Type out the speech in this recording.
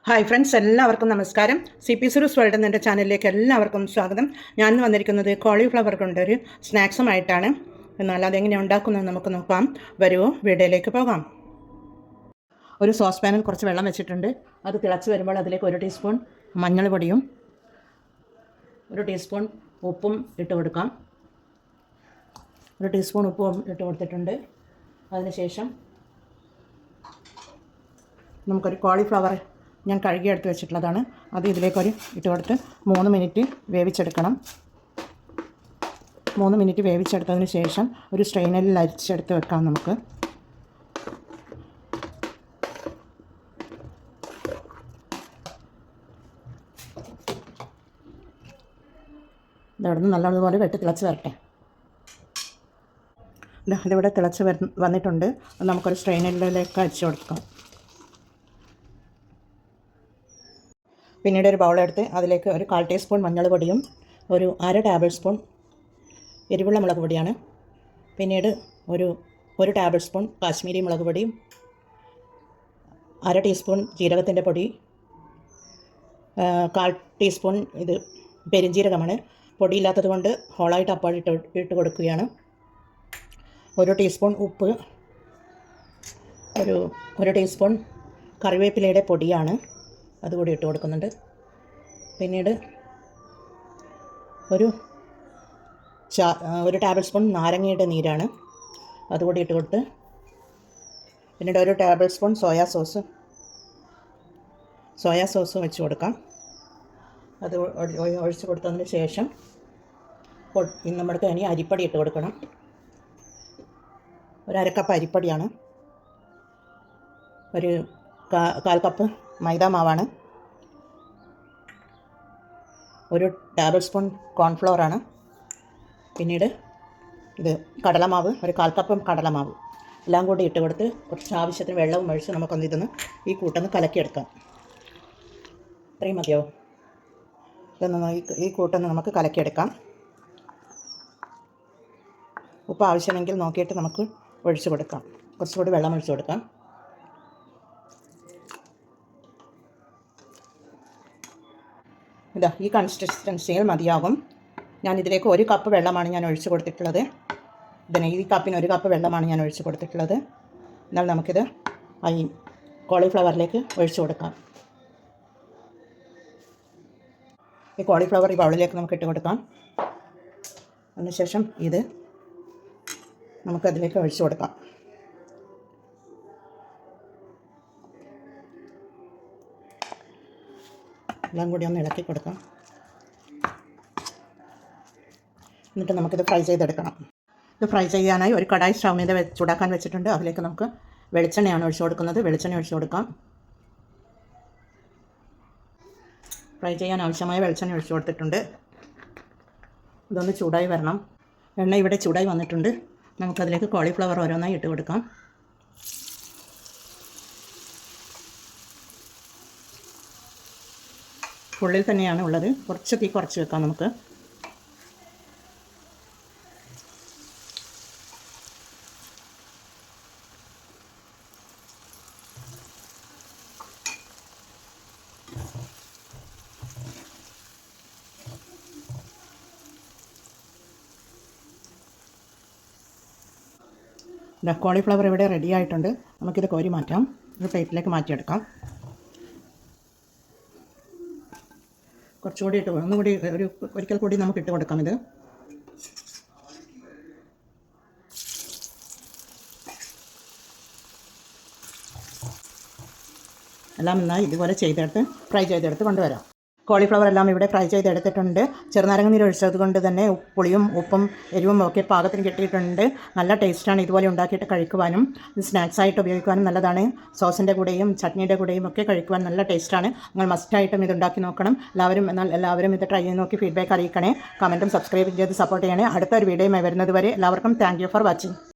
Hi friends, എല്ലാവർക്കും നമസ്കാരം. CP സുരൂസ് world എന്ന എൻ്റെ ചാനലിലേക്ക് എല്ലാവർക്കും സ്വാഗതം. ഞാൻ വന്നിരിക്കുന്നത് കോളിഫ്ലവർ കൊണ്ടൊരു സ്നാക്സുമായിട്ടാണ്. എന്നാൽ അതെങ്ങനെ ഉണ്ടാക്കുന്നത് നമുക്ക് നോക്കാം. വരൂ, വീഡിയോയിലേക്ക് പോകാം. ഒരു സോസ് പാനിൽ കുറച്ച് വെള്ളം വെച്ചിട്ടുണ്ട്. അത് തിളച്ച് വരുമ്പോൾ അതിലേക്ക് 1 ടീസ്പൂൺ മഞ്ഞൾ പൊടിയും 1 ടീസ്പൂൺ ഉപ്പും ഇട്ട് കൊടുക്കാം. 1 ടീസ്പൂൺ ഉപ്പും ഇട്ട് കൊടുത്തിട്ടുണ്ട്. അതിനുശേഷം നമുക്കൊരു കോളിഫ്ലവർ ഞാൻ കഴുകിയെടുത്ത് വെച്ചിട്ടുള്ളതാണ്. അത് ഇതിലേക്കൊരു ഇട്ട് കൊടുത്ത് 3 മിനിറ്റ് വേവിച്ചെടുക്കണം. 3 മിനിറ്റ് വേവിച്ചെടുത്തതിന് ശേഷം ഒരു സ്ട്രെയിനറിൽ അരിച്ചെടുത്ത് വെക്കാം. നമുക്ക് ഇതവിടുന്ന് നല്ലതുപോലെ വെട്ടി തിളച്ച് വരട്ടെ. ഇതിവിടെ തിളച്ച് വന്നിട്ടുണ്ട്. അത് നമുക്കൊരു സ്ട്രെയിനറിലേക്ക് അരിച്ചു കൊടുക്കാം. പിന്നീട് ഒരു ബൗളെടുത്ത് അതിലേക്ക് ഒരു 1/4 ടീസ്പൂൺ മഞ്ഞൾ പൊടിയും ഒരു 1/2 ടേബിൾ സ്പൂൺ എരിവുള്ള മുളക് പൊടിയാണ്. പിന്നീട് ഒരു ടേബിൾ സ്പൂൺ കാശ്മീരി മുളക് പൊടിയും 1/2 ടീസ്പൂൺ ജീരകത്തിൻ്റെ പൊടി, 1/4 ടീസ്പൂൺ ഇത് പെരുംജീരകമാണ്. പൊടിയില്ലാത്തത് കൊണ്ട് ഹോളായിട്ട് അപ്പോൾ ഇട്ട് കൊടുക്കുകയാണ്. 1 ടീസ്പൂൺ ഉപ്പ്, ഒരു ടീസ്പൂൺ കറിവേപ്പിലയുടെ പൊടിയാണ്, അതുകൂടി ഇട്ട് കൊടുക്കുന്നുണ്ട്. പിന്നീട് ഒരു ടേബിൾ സ്പൂൺ നാരങ്ങയുടെ നീരാണ്, അതുകൂടി ഇട്ട് കൊടുത്ത് പിന്നീട് 1 ടേബിൾ സ്പൂൺ സോയാ സോസും വെച്ച് കൊടുക്കാം. അത് ഒഴിച്ച് കൊടുത്തതിന് ശേഷം നമ്മൾക്ക് ഇനി അരിപ്പൊടി ഇട്ട് കൊടുക്കണം. 1/2 കപ്പ് അരിപ്പൊടിയാണ്. 1/4 കപ്പ് മൈദാ മാവാണ്. 1 ടേബിൾ സ്പൂൺ കോൺഫ്ലോറാണ്. പിന്നീട് ഇത് കടലമാവ്, 1/4 കപ്പ് കടലമാവ് എല്ലാം കൂടി ഇട്ട് കൊടുത്ത് കുറച്ച് ആവശ്യത്തിന് വെള്ളവും ഒഴിച്ച് നമുക്കൊന്ന് ഇതൊന്ന് ഈ കൂട്ടൊന്ന് കലക്കിയെടുക്കാം. ഇത്രയും മതിയോ? ഇതൊന്ന് ഈ കൂട്ടൊന്ന് നമുക്ക് കലക്കിയെടുക്കാം. ഉപ്പ് ആവശ്യമെങ്കിൽ നോക്കിയിട്ട് നമുക്ക് ഒഴിച്ച് കൊടുക്കാം. കുറച്ചുകൂടി വെള്ളം ഒഴിച്ച് കൊടുക്കാം. ഈ കൺസിസ്റ്റൻസിയിൽ മതിയാകും. ഞാനിതിലേക്ക് 1 കപ്പ് വെള്ളമാണ് ഞാൻ ഒഴിച്ച് കൊടുത്തിട്ടുള്ളത്. ഈ കപ്പിന് 1 കപ്പ് വെള്ളമാണ് ഞാൻ ഒഴിച്ച് കൊടുത്തിട്ടുള്ളത്. എന്നാൽ നമുക്കിത് ഈ കോളിഫ്ലവറിലേക്ക് ഒഴിച്ച് കൊടുക്കാം. ഈ കോളിഫ്ലവർ ഈ ബൗളിലേക്ക് നമുക്ക് ഇട്ട് കൊടുക്കാം. അതിനുശേഷം ഇത് നമുക്കതിലേക്ക് ഒഴിച്ച് കൊടുക്കാം. എല്ലാം കൂടി ഒന്ന് ഇളക്കി കൊടുക്കാം. എന്നിട്ട് നമുക്കിത് ഫ്രൈ ചെയ്തെടുക്കണം. ഇത് ഫ്രൈ ചെയ്യാനായി ഒരു കടായി സ്റ്റൗ മീതെ ചൂടാക്കാൻ വെച്ചിട്ടുണ്ട്. അതിലേക്ക് നമുക്ക് വെളിച്ചെണ്ണയാണ് ഒഴിച്ച് കൊടുക്കുന്നത്. വെളിച്ചെണ്ണ ഒഴിച്ച് കൊടുക്കാം. ഫ്രൈ ചെയ്യാൻ ആവശ്യമായ വെളിച്ചെണ്ണ ഒഴിച്ച് കൊടുത്തിട്ടുണ്ട്. ഇതൊന്ന് ചൂടായി വരണം. എണ്ണ ഇവിടെ ചൂടായി വന്നിട്ടുണ്ട്. നമുക്കതിലേക്ക് കോളിഫ്ലവർ ഓരോന്നായി ഇട്ട് കൊടുക്കാം. ഉള്ളിൽ തന്നെയാണ് ഉള്ളത്. കുറച്ച് തീ കുറച്ച് വെക്കാം നമുക്ക്. കോളിഫ്ലവർ ഇവിടെ റെഡി ആയിട്ടുണ്ട്. നമുക്കിത് കോരി മാറ്റാം. ഒരു പ്ലേറ്റിലേക്ക് മാറ്റിയെടുക്കാം. കുറച്ചുകൂടി ഇട്ട് ഒന്നുകൂടി ഒരിക്കൽ കൂടി നമുക്ക് ഇട്ട് കൊടുക്കാം. ഇത് എല്ലാം നന്നായി ഇതുപോലെ ഫ്രൈ ചെയ്തെടുത്ത് കൊണ്ടുവരാം. കോളിഫ്ലവർ എല്ലാം ഇവിടെ ഫ്രൈ ചെയ്തെടുത്തിട്ടുണ്ട്. ചെറുനാരങ്ങ നീര് ഒഴിച്ചത് കൊണ്ട് തന്നെ പുളിയും ഉപ്പും എരിവും ഒക്കെ പാകത്തിന് കിട്ടിയിട്ടുണ്ട്. നല്ല ടേസ്റ്റാണ്. ഇതുപോലെ ഉണ്ടാക്കിയിട്ട് കഴിക്കുവാനും സ്നാക്സായിട്ട് ഉപയോഗിക്കുവാനും നല്ലതാണ്. സോസിൻ്റെ കൂടെയും ചട്നിയുടെ കൂടെയും ഒക്കെ കഴിക്കുവാൻ നല്ല ടേസ്റ്റാണ്. നിങ്ങൾ മസ്റ്റായിട്ടും ഇത് ഉണ്ടാക്കി നോക്കണം. എല്ലാവരും ഇത് ട്രൈ ചെയ്ത് നോക്കി ഫീഡ്ബാക്ക് അറിയിക്കണേ. കമൻറ്റും സബ്സ്ക്രൈബ് ചെയ്ത് സപ്പോർട്ട് ചെയ്യണേ. അടുത്തൊരു വീഡിയോയുമായി വരുന്നത് വരെ എല്ലാവർക്കും താങ്ക് യു ഫോർ വാച്ചിങ്.